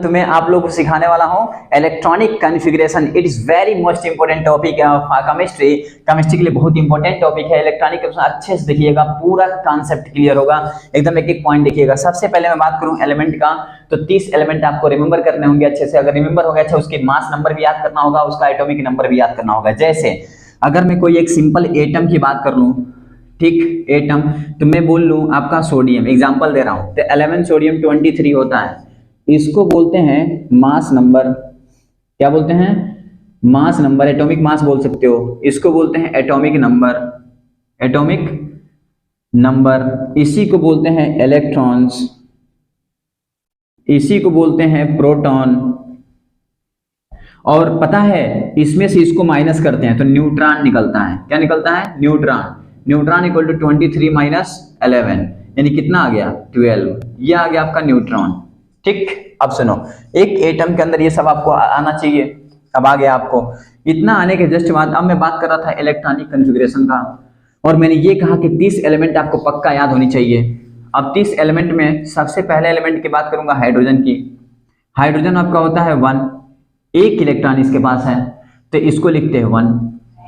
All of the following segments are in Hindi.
तुम्हें आप लोग को सिखाने वाला हूं electronic configuration. It is very most important topic chemistry के लिए बहुत इंपॉर्टेंट टॉपिक है इलेक्ट्रॉनिक। अच्छे से देखिएगा, पूरा कॉन्सेप्ट क्लियर होगा एकदम, एक एक पॉइंट देखिएगा। सबसे पहले मैं बात करूं एलिमेंट का, तो 30 एलिमेंट आपको रिमेंबर करने होंगे अच्छे से। अगर रिमेंबर हो गया अच्छा, उसके मास नंबर भी याद करना होगा, उसका एटॉमिक नंबर भी याद करना होगा। जैसे अगर मैं कोई एक सिंपल एटम की बात कर लूं, ठीक, एटम, तो मैं बोल लूं आपका सोडियम, एग्जांपल दे रहा हूं, तो 11 सोडियम 23 होता है। इसको बोलते हैं मास नंबर। क्या बोलते हैं? मास नंबर, एटॉमिक मास बोल सकते हो। इसको बोलते हैं एटॉमिक नंबर, एटॉमिक नंबर। इसी को बोलते हैं इलेक्ट्रॉन्स, इसी को बोलते हैं प्रोटॉन। और पता है इसमें से इसको माइनस करते हैं तो न्यूट्रॉन निकलता है। क्या निकलता है? Neutron. Neutron equal to 23 minus 11, यानी कितना आ गया? 12। ये आ गया आपका न्यूट्रॉन। ठीक, अब सुनो, एक एटम के अंदर ये सब आपको आना चाहिए। अब आ गया आपको। इतना आने के जस्ट बाद अब मैं बात कर रहा था इलेक्ट्रॉनिक कॉन्फ़िगरेशन का, और मैंने ये कहा कि 30 एलिमेंट आपको पक्का याद होनी चाहिए। अब 30 एलिमेंट में सबसे पहले एलिमेंट की बात करूंगा हाइड्रोजन की। हाइड्रोजन आपका होता है 1, एक इलेक्ट्रॉन इसके पास है तो इसको लिखते हैं 1।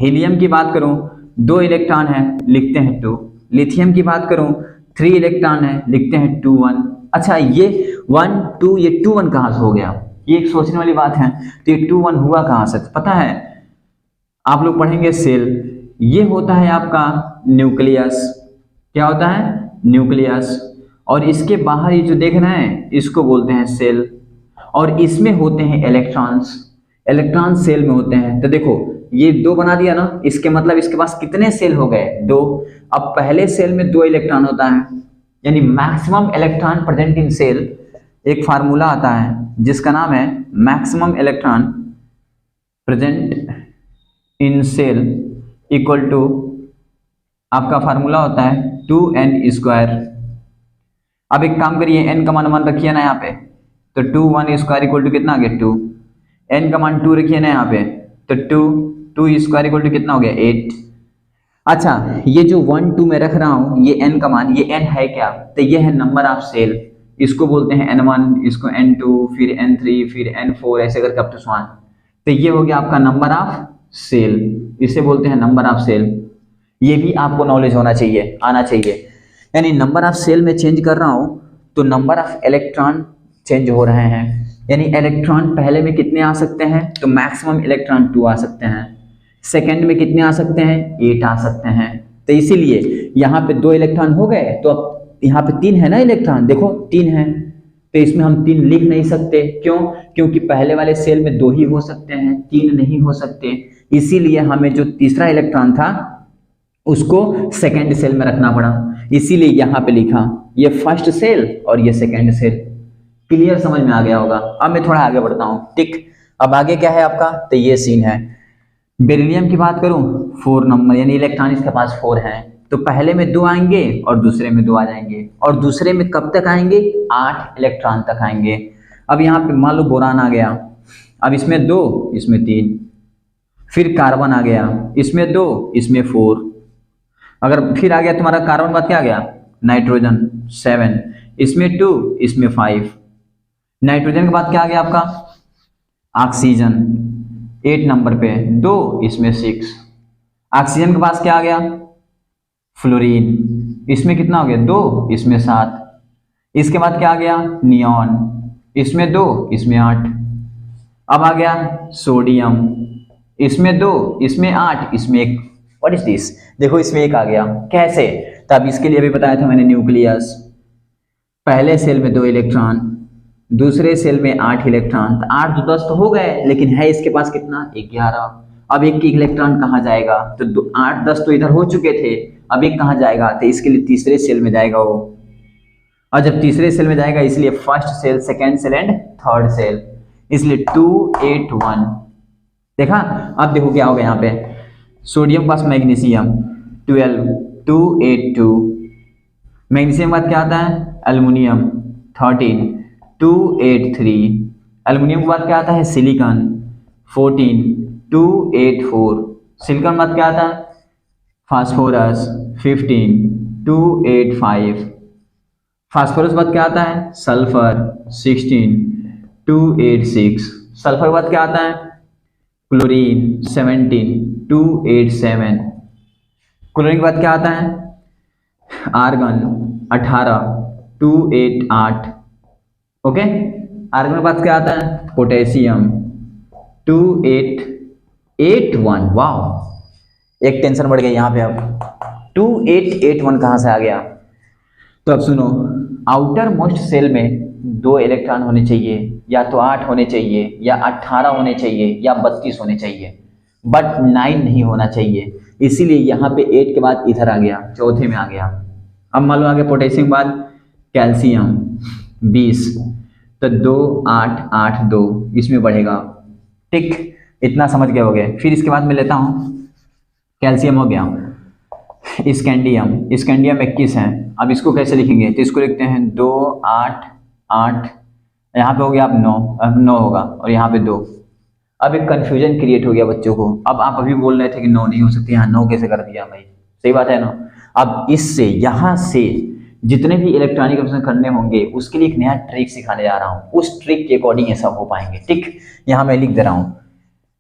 हीलियम की बात करूं 2 इलेक्ट्रॉन है, लिखते हैं 2। लिथियम की बात करूं 3 इलेक्ट्रॉन है, लिखते हैं 2 1। अच्छा, ये 1 2, ये 2 1 कहां से हो गया? ये एक सोचने वाली बात है। तो ये 2 1 हुआ कहां से? पता है, आप लोग पढ़ेंगे सेल। ये होता है आपका न्यूक्लियस। क्या होता है? न्यूक्लियस। और इसके बाहर ये जो देख रहे हैं इसको बोलते हैं सेल। और इसमें होते हैं इलेक्ट्रॉन्स। इलेक्ट्रॉन सेल में होते हैं। तो देखो ये 2 बना दिया ना, इसके मतलब इसके पास कितने सेल हो गए? 2। अब पहले सेल में 2 इलेक्ट्रॉन होता है, यानी maximum electron present in shell. एक फार्मूला आता है जिसका नाम है maximum electron present in shell equal to, आपका फार्मूला होता है 2n²। अब एक काम करिए, n का मान रखिए ना यहाँ पे, तो 2 1² इक्वल टू कितना आ गया? 2। n का मान 2 रखिए ना यहाँ पे, तो 2 इक्वल टू कितना हो गया? 8। अच्छा, ये जो 1 2 मैं रख रहा हूं, ये n का मान, ये n है क्या? तो ये है नंबर ऑफ सेल। इसको बोलते हैं n1, इसको n2, फिर n3, फिर n4, ऐसे करके अप टू 1। तो ये हो गया आपका नंबर ऑफ सेल, इसे बोलते हैं नंबर ऑफ सेल। ये भी आपको नॉलेज होना चाहिए, आना चाहिए। यानी नंबर ऑफ सेल में चेंज कर रहा हूं तो नंबर ऑफ इलेक्ट्रॉन चेंज हो रहे हैं। यानी इलेक्ट्रॉन पहले में कितने आ सकते हैं? तो मैक्सिमम इलेक्ट्रॉन 2 आ सकते हैं। सेकंड में कितने आ सकते हैं? 8 आ सकते हैं। तो इसीलिए यहाँ पे 2 इलेक्ट्रॉन हो गए, तो अब यहाँ पे 3 है ना इलेक्ट्रॉन, देखो 3 है, तो इसमें हम 3 लिख नहीं सकते। क्यों? क्योंकि पहले वाले सेल में 2 ही हो सकते हैं, 3 नहीं हो सकते। इसीलिए हमें जो तीसरा इलेक्ट्रॉन था उसको सेकेंड सेल में रखना पड़ा, इसीलिए यहाँ पे लिखा ये फर्स्ट सेल और ये सेकेंड सेल। क्लियर, समझ में आ गया होगा। अब मैं थोड़ा आगे बढ़ता हूँ। ठीक, अब आगे क्या है आपका? तो ये सीन है। बेरिलियम की बात करूं 4 नंबर, यानी इलेक्ट्रॉन इसके पास 4 हैं, तो पहले में 2 आएंगे और दूसरे में 2 आ जाएंगे। और दूसरे में कब तक आएंगे? 8 इलेक्ट्रॉन तक आएंगे। अब यहाँ पे मान लो बोरान आ गया, अब इसमें 2, इसमें 3। फिर कार्बन आ गया, इसमें 2, इसमें 4। अगर फिर आ गया तुम्हारा कार्बन, बाद क्या आ गया? नाइट्रोजन 7, इसमें 2, इसमें 5। नाइट्रोजन के बाद क्या आ गया आपका? ऑक्सीजन 8 नंबर पे, 2, इसमें 6। ऑक्सीजन के पास क्या आ गया? फ्लोरीन, इसमें कितना हो गया? 2, इसमें 7। इसके बाद क्या आ गया? नियॉन, इसमें 2, इसमें 8। अब आ गया सोडियम, इसमें 2, इसमें 8, इसमें 1। What is this? देखो इसमें 1 आ गया। कैसे? तब इसके लिए भी बताया था मैंने, न्यूक्लियस। पहले सेल में 2 इलेक्ट्रॉन, दूसरे सेल में 8 इलेक्ट्रॉन, तो 8 तो 10 तो हो गए, लेकिन है इसके पास कितना? 11। अब एक इलेक्ट्रॉन कहाँ जाएगा? तो 8 10 तो इधर हो चुके थे, अब एक कहाँ जाएगा? तो इसके लिए तीसरे सेल में जाएगा वो। और जब तीसरे सेल में जाएगा, इसलिए first shell, second shell and third shell, इसलिए 2 8 1। देखा? अब देखो क्या होगा यहाँ पे, सोडियम पास मैग्नीशियम 12 2 8 2। मैग्नीशियम बाद क्या आता है? एल्युमिनियम 13 2 8 3। एल्युमिनियम के बाद क्या आता है? सिलिकॉन 14 2 8 4। सिलिकॉन बाद क्या आता है? फास्फोरस 15 2 8 5। फास्फोरस बाद क्या आता है? सल्फर 16 286। सल्फर के बाद क्या आता है? क्लोरीन 17, 287। क्लोरीन के बाद क्या आता है? आर्गन 18, 288। ओके, आर्गन के बाद क्या आता है? पोटेशियम 2881। वाह, एक टेंशन बढ़ गई यहाँ पे। अब 2881 कहाँ से आ गया? तो अब सुनो, आउटर मोस्ट सेल में 2 इलेक्ट्रॉन होने चाहिए, या तो 8 होने चाहिए, या 18 होने चाहिए, या 32 होने चाहिए, बट 9 नहीं होना चाहिए। इसीलिए यहाँ पे 8 के बाद इधर आ गया, चौथे में आ गया। अब मान लो आगे पोटेशियम के बाद कैल्शियम 20, तो 2 8 8 2 इसमें बढ़ेगा। ठीक, इतना समझ गए होगे। फिर इसके बाद मैं लेता हूँ, कैल्शियम हो गया, स्कैंडियम 21 है। अब इसको कैसे लिखेंगे? तो इसको लिखते हैं 2 8 8, यहाँ पे हो गया, अब 9 होगा, और यहाँ पे 2। अब एक कंफ्यूजन क्रिएट हो गया बच्चों को। अब आप अभी बोल रहे थे कि 9 नहीं हो सकती, यहाँ 9 कैसे कर दिया भाई? सही बात है ना। अब इससे यहाँ से जितने भी इलेक्ट्रॉनिक ऑपरेशन करने होंगे उसके लिए एक नया ट्रिक सिखाने जा रहा हूँ। उस ट्रिक के अकॉर्डिंग ये सब हो पाएंगे। ठीक, यहाँ मैं लिख दे रहा हूँ,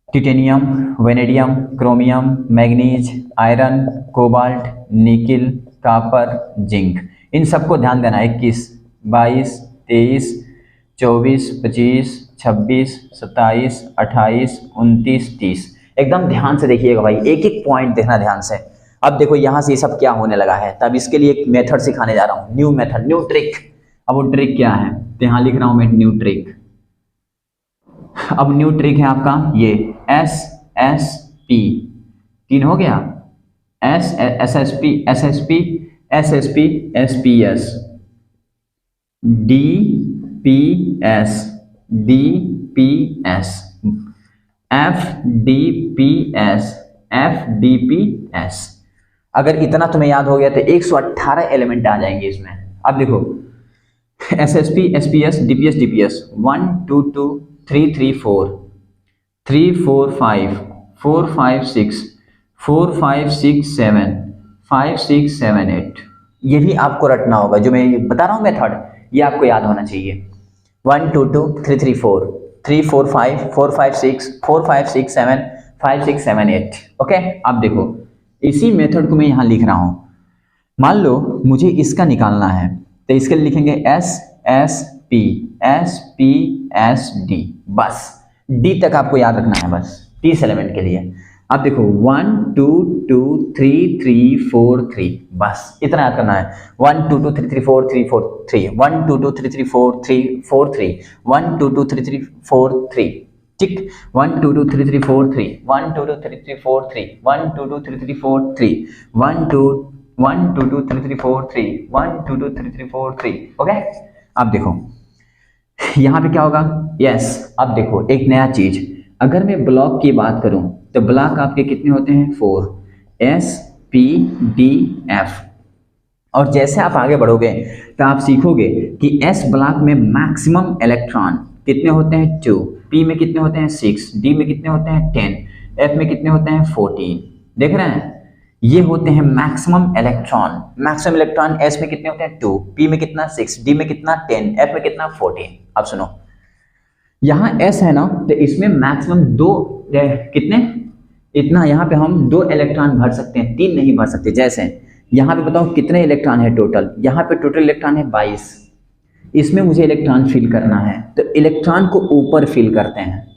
titanium, vanadium, chromium, manganese, iron, cobalt, nickel, copper, zinc. इन सबको ध्यान देना। 21 22 23 24 25 26 27 28 29 30। एकदम ध्यान से देखिएगा भाई, एक एक पॉइंट देखना ध्यान से। अब देखो यहाँ से ये सब क्या होने लगा है, तब इसके लिए एक मेथड सिखाने जा रहा हूँ, न्यू मेथड, न्यू ट्रिक। अब वो ट्रिक क्या है? तो यहाँ लिख रहा हूँ मैं न्यू ट्रिक। अब न्यू ट्रिक है आपका ये SSP, 3 हो गया, SSP SSP SSP SPS, DPS DPS, FDPS FDPS। अगर इतना तुम्हें याद हो गया तो 118 एलिमेंट आ जाएंगे इसमें। अब देखो, SSP SPS DPS DPS 1 2 2 3 3 4 3 4 5 4 5 6 4 5 6 7 5 6 7 8। ये भी आपको रटना होगा, जो मैं बता रहा हूँ मेथड, ये आपको याद होना चाहिए। 1 2 2 3 3 4 3 4 5 4 5 6 4 5 6 7 5 6 7 8। ओके, अब देखो इसी मेथड को मैं यहाँ लिख रहा हूँ। मान लो मुझे इसका निकालना है, तो इसके लिए लिखेंगे SSP SPD। बस D तक आपको याद रखना है, बस 30 एलिमेंट के लिए। अब देखो 1 2 2 3 3 4 3, बस इतना याद करना है। 1 2 2 3 3 4 3 4 3 1 2 2 3 3 4 3 4 3 1 2 2 3 3 4 3। ठीक, 1 2 2 3 3 4 3 1 2 2 3 3 4 3 1 2 2 3 3 4 3 1 2 1 2 2 3 3 4 3 1 2 2 3 3 4 3। ओके, अब देखो यहाँ पे क्या होगा? यस, अब देखो एक नया चीज, अगर मैं ब्लॉक की बात करूं तो ब्लॉक आपके कितने होते हैं? 4, SPDF। और जैसे आप आगे बढ़ोगे तो आप सीखोगे कि S ब्लॉक में मैक्सिमम इलेक्ट्रॉन कितने होते हैं? 2, P में कितने होते हैं? 6, D में कितने होते हैं? 10, F में कितने होते हैं? 14। देख रहे हैं, ये होते हैं maximum electron. Maximum electron S में कितने होते हैं? 2, P में कितना? 6, D में कितना? 10, F में कितना? 14। अब सुनो, यहाँ S है ना, तो इसमें मैक्सिमम 2 कितने? इतना। यहाँ पे हम 2 इलेक्ट्रॉन भर सकते हैं, 3 नहीं भर सकते। जैसे यहाँ पे बताओ कितने इलेक्ट्रॉन है टोटल? यहाँ पे टोटल इलेक्ट्रॉन है 22। इसमें मुझे इलेक्ट्रॉन फिल करना है, तो इलेक्ट्रॉन को ऊपर फिल करते हैं।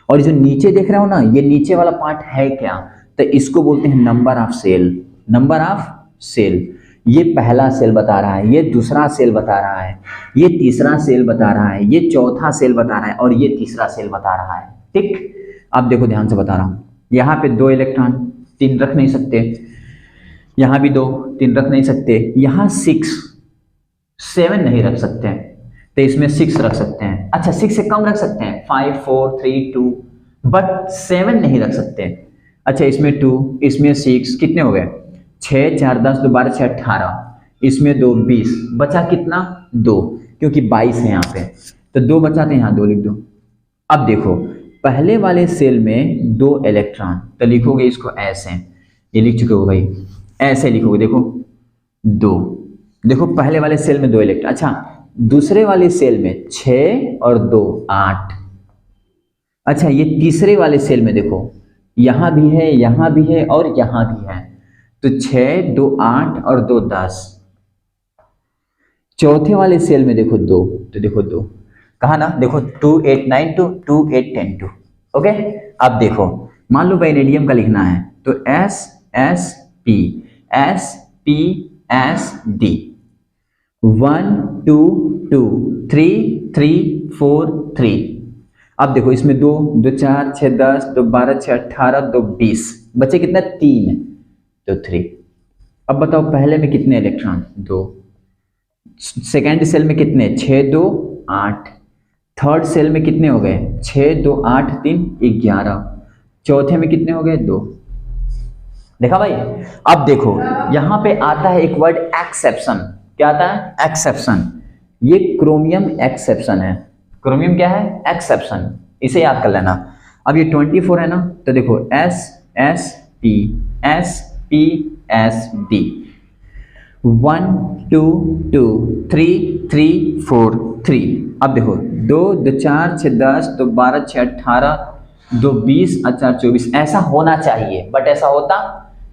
और जो नीचे देख रहे हो ना, ये नीचे वाला पार्ट है क्या? तो इसको बोलते हैं number of shell. Number of shell, ये पहला सेल बता रहा है, ये दूसरा सेल बता रहा है, ये तीसरा सेल बता रहा है, ये चौथा सेल बता रहा है, और ये तीसरा सेल बता रहा है। ठीक, अब देखो ध्यान से बता रहा हूँ। यहाँ पे 2 इलेक्ट्रॉन, 3 रख नहीं सकते। यहाँ भी 2, 3 रख नहीं सकते। यहाँ 6 7 नहीं रख सकते हैं, तो इसमें 6 रख सकते हैं। अच्छा, 6 से कम रख सकते हैं, 5 4 3 2, बट 7 नहीं रख सकते। अच्छा, इसमें 2, इसमें 6, कितने हो गए? 6 4 10 2 12 6 18, इसमें 2 20, बचा कितना? 2, क्योंकि 22 है यहाँ पे, तो 2 बचा, तो यहाँ 2 लिख दो। अब देखो पहले वाले सेल में 2 इलेक्ट्रॉन, तो लिखोगे इसको ऐसे, ये लिख चुके हो भाई, ऐसे लिखोगे। देखो 2, देखो पहले वाले सेल में 2 इलेक्ट्रॉन। अच्छा, दूसरे वाले सेल में 6 और 2 8। अच्छा ये तीसरे वाले सेल में देखो, यहां भी है, यहां भी है और यहां भी है, तो 6 2 8 और 2 10। चौथे वाले सेल में देखो 2, तो देखो 2 कहा ना, देखो 2 8 9 2 2 8 10 2। ओके, अब देखो मान लो वेनेडियम का लिखना है तो S S P S P S D 1 2 2 3 3 4 3। अब देखो इसमें 2 2 4 6 10 2 12 6 18 2 20, बचे कितना 3 तो 3। अब बताओ पहले में कितने इलेक्ट्रॉन 2, सेकेंड सेल में कितने 6 2 8, थर्ड सेल में कितने हो गए 6 2 8 3 11, चौथे में कितने हो गए 2। देखा भाई। अब देखो यहां पे आता है एक वर्ड एक्सेप्शन। क्या आता है एक्सेप्शन, ये क्रोमियम एक्सेप्शन है। क्रोमियम क्या है एक्सेप्शन, इसे याद कर लेना। अब ये 24 है ना, तो देखो S S P S P S D 1 2 2 3 3 4 3। अब देखो 2 2 4 6 10 2 12 6 18 2 20 और 4 24, ऐसा होना चाहिए बट ऐसा होता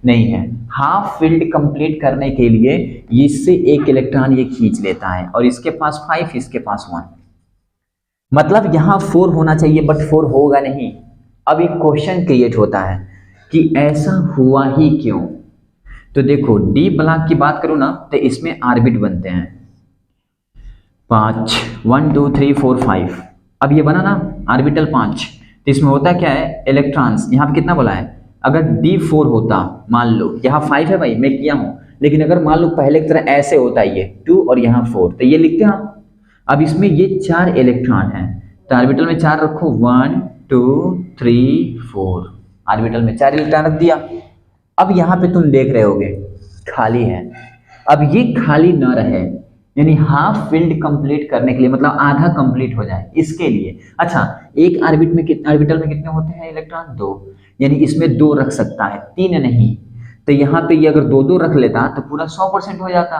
नहीं है। हाफ फील्ड कंप्लीट करने के लिए इससे एक इलेक्ट्रॉन ये खींच लेता है और इसके पास 5 इसके पास 1, मतलब यहां 4 होना चाहिए बट 4 होगा नहीं। अब एक क्वेश्चन क्रिएट होता है कि ऐसा हुआ ही क्यों। तो देखो डी ब्लॉक की बात करूं ना तो इसमें ऑर्बिट बनते हैं 5 1 2 3 4 5। अब ये बना ना ऑर्बिटल 5, तो इसमें होता क्या है इलेक्ट्रॉन्स, यहाँ पे कितना बोला है, अगर D4 होता, मान लो यहाँ 5 है भाई मैं किया हूँ, लेकिन अगर मान लो पहले की तरह ऐसे होता ये 2 और यहाँ 4, तो ये लिखते हैं हम। अब इसमें ये 4 इलेक्ट्रॉन है तो ऑर्बिटल में 4 रखो 1 2 3 4, ऑर्बिटल में 4 इलेक्ट्रॉन रख दिया। अब यहाँ पे तुम देख रहे होगे खाली है, अब ये खाली ना रहे, यानी हाफ फील्ड कंप्लीट करने के लिए, मतलब आधा कंप्लीट हो जाए इसके लिए। अच्छा एक ऑर्बिट में कितने, ऑर्बिटल में कितने होते हैं इलेक्ट्रॉन 2, यानी इसमें 2 रख सकता है 3 नहीं, तो यहाँ पे ये अगर 2 2 रख लेता तो पूरा 100% हो जाता,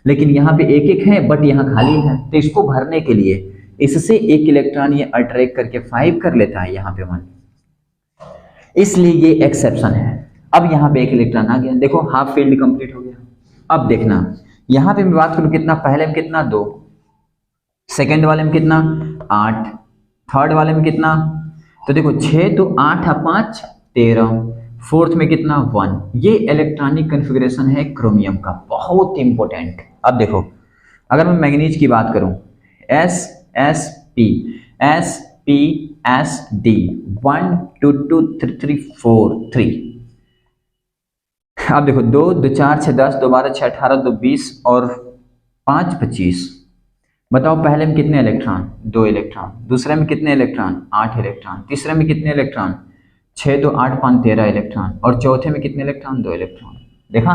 लेकिन यहाँ पे एक एक है बट यहाँ खाली है, तो इसको भरने के लिए इससे एक इलेक्ट्रॉन ये अट्रैक्ट करके 5 कर लेता है यहाँ पे 1, इसलिए ये एक्सेप्शन है। अब यहाँ पे एक इलेक्ट्रॉन आ गया, देखो हाफ फील्ड कंप्लीट हो गया। अब देखना यहाँ पे मैं बात करूँ कितना, पहले में कितना 2, सेकेंड वाले में कितना 8, थर्ड वाले में कितना, तो देखो 6 तो 8 5 13, फोर्थ में कितना 1। ये इलेक्ट्रॉनिक कन्फिग्रेशन है क्रोमियम का, बहुत इंपॉर्टेंट। अब देखो अगर मैं मैग्नीज की बात करूं S S P S P S D 1 2 2 3 3 4 3। अब देखो 2 2 4 6 10 2 12 6 18 2 20 और 5 25। बताओ पहले में कितने इलेक्ट्रॉन 2 इलेक्ट्रॉन, दूसरे में कितने इलेक्ट्रॉन 8 इलेक्ट्रॉन, तीसरे में कितने इलेक्ट्रॉन 6 2 8 5 13 इलेक्ट्रॉन, और चौथे में कितने इलेक्ट्रॉन 2 इलेक्ट्रॉन। देखा।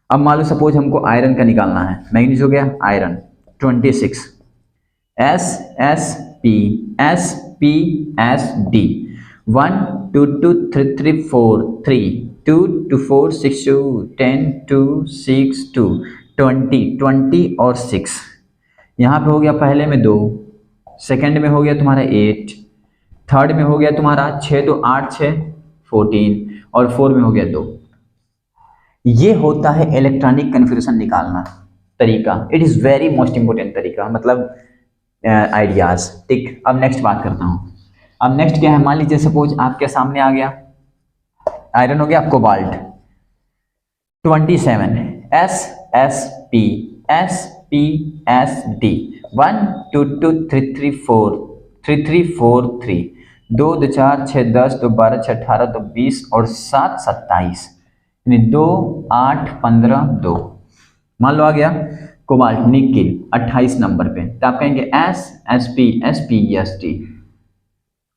अब मान लो सपोज हमको आयरन का निकालना है, मैग्नीज हो गया iron 26, S S P S P S D 1 2 2 3 3 4 3 2 2 4 6 2 10 2 6 2 20 20 और 6। यहाँ पे हो गया पहले में 2, सेकंड में हो गया तुम्हारा 8, थर्ड में हो गया तुम्हारा 6 2 8 6 14 और 4 में हो गया 2। ये होता है इलेक्ट्रॉनिक कन्फिग्रेशन निकालना तरीका, it is very most important तरीका, मतलब आइडियाज। ठीक, अब नेक्स्ट बात करता हूँ। अब नेक्स्ट क्या है, मान लीजिए सपोज आपके सामने आ गया आयरन हो गया cobalt 27, S S P S P S D 1 2 2 3 3 4 3 3 4 3 2 2 4 6 10 2 12 6 18 2 20 और 7 27, यानी 2 8 15 2। मान लो आ गया कोबाल्ट निकिल 28 नंबर पे, तो आप कहेंगे S S P S P S D।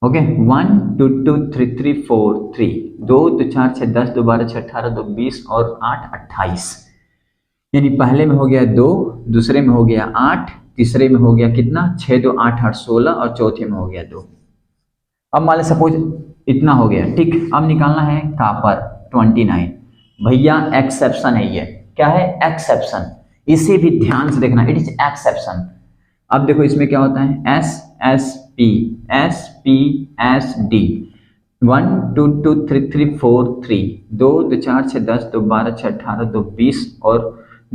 Okay 1 2 2 3 3 4 3 2 2 4 6 10 2 12 6 18 2 20 और 8 28, यानी पहले में हो गया 2, दूसरे में हो गया 8, तीसरे में हो गया कितना 6 2 8 8 16 और चौथे में हो गया 2। अब मान लो सपोज इतना हो गया। ठीक, अब निकालना है कॉपर 29। भैया एक्सेप्शन है, ये क्या है एक्सेप्शन, इसे भी ध्यान से देखना, इट इज एक्सेप्शन। अब देखो इसमें क्या होता है, S S P S P S D, 1 2 2 3 3 4 3, 2 2 4 6 10, 2 12 6 18, 2 20 और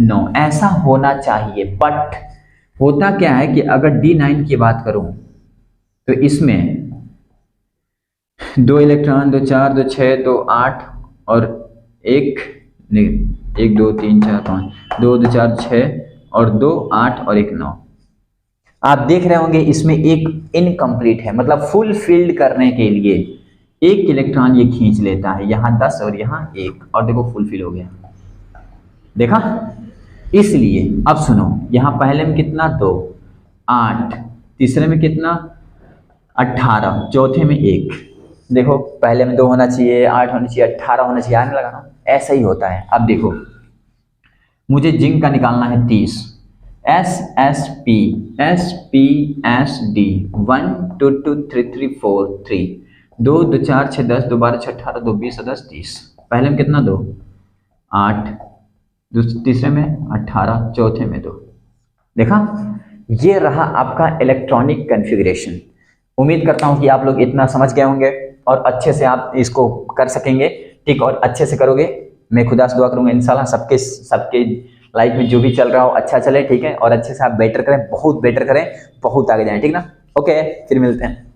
9, ऐसा होना चाहिए। बट होता क्या है कि अगर D9 की बात करूं तो इसमें 2 इलेक्ट्रॉन, 2 4 2 6 2 8 और एक नहीं, 1 2 3 4 5, 2 2 4 6 और 2 8 और 1 9। आप देख रहे होंगे इसमें एक इनकम्प्लीट है, मतलब फुल फिल्ड करने के लिए एक इलेक्ट्रॉन ये खींच लेता है, यहाँ 10 और यहाँ 1, और देखो फुल फिल हो गया, देखा। इसलिए अब सुनो, यहाँ पहले में कितना 2 8, तीसरे में कितना 18, चौथे में 1, देखो पहले में 2 होना चाहिए, 8 होना चाहिए, 18 होना चाहिए, आने लगा ना, ऐसा ही होता है। अब देखो मुझे जिंक का निकालना है 30, S S P S D, 1 2 2 3 3 4 3, 2 2 4 6 10, 2 12 6 18, 2 20 10 30, पहले में कितना 2 8, तीसरे में 18, चौथे में 2, देखा। ये रहा आपका इलेक्ट्रॉनिक कॉन्फ़िगरेशन। उम्मीद करता हूं कि आप लोग इतना समझ गए होंगे और अच्छे से आप इसको कर सकेंगे, ठीक, और अच्छे से करोगे। मैं खुदा से दुआ करूंगा इंशाल्लाह सबके लाइफ में जो भी चल रहा हो अच्छा चले, ठीक है, और अच्छे से आप बेटर करें, बहुत बेटर करें, बहुत आगे जाएं, ठीक ना। ओके, फिर मिलते हैं।